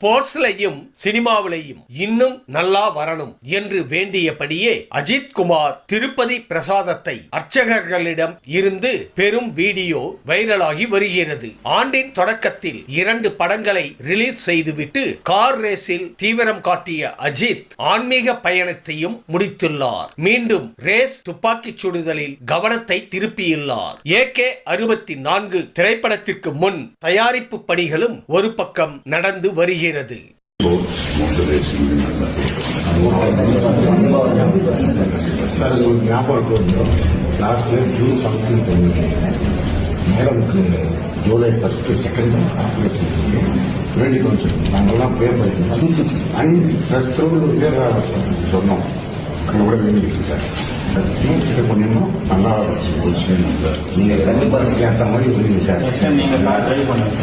ஸ்போர்ட்ஸ்லையும் சினிமாவிலையும் இன்னும் நல்லா வரணும் என்று வேண்டியபடியே அஜித் குமார் திருப்பதி பிரசாதத்தை அர்ச்சகர்களிடம் இருந்து பெரும் வீடியோ வைரலாகி வருகிறது. ஆண்டின் தொடக்கத்தில் 2 படங்களை ரிலீஸ் செய்துவிட்டு கார் ரேஸில் தீவிரம் காட்டிய அஜித் ஆன்மீக பயணத்தையும் முடித்துள்ளார். மீண்டும் ரேஸ் துப்பாக்கிச் சுடுதலில் கவனத்தை திருப்பியுள்ளார். AK-64 திரைப்படத்திற்கு முன் தயாரிப்பு பணிகளும் ஒரு பக்கம் நடந்து வருகிறது. ஜூலை 10 2 வேண்டிக் கொண்டு நாங்கள்லாம் பேர் சொன்னோம். கூட வேண்டிக்கிட்டு சார் கிட்ட பண்ணிடணும். நல்லா நீங்கள் கண்டிப்பாக ஏற்ற மாதிரி சார். நீங்கள் ட்ரை பண்ணுங்க.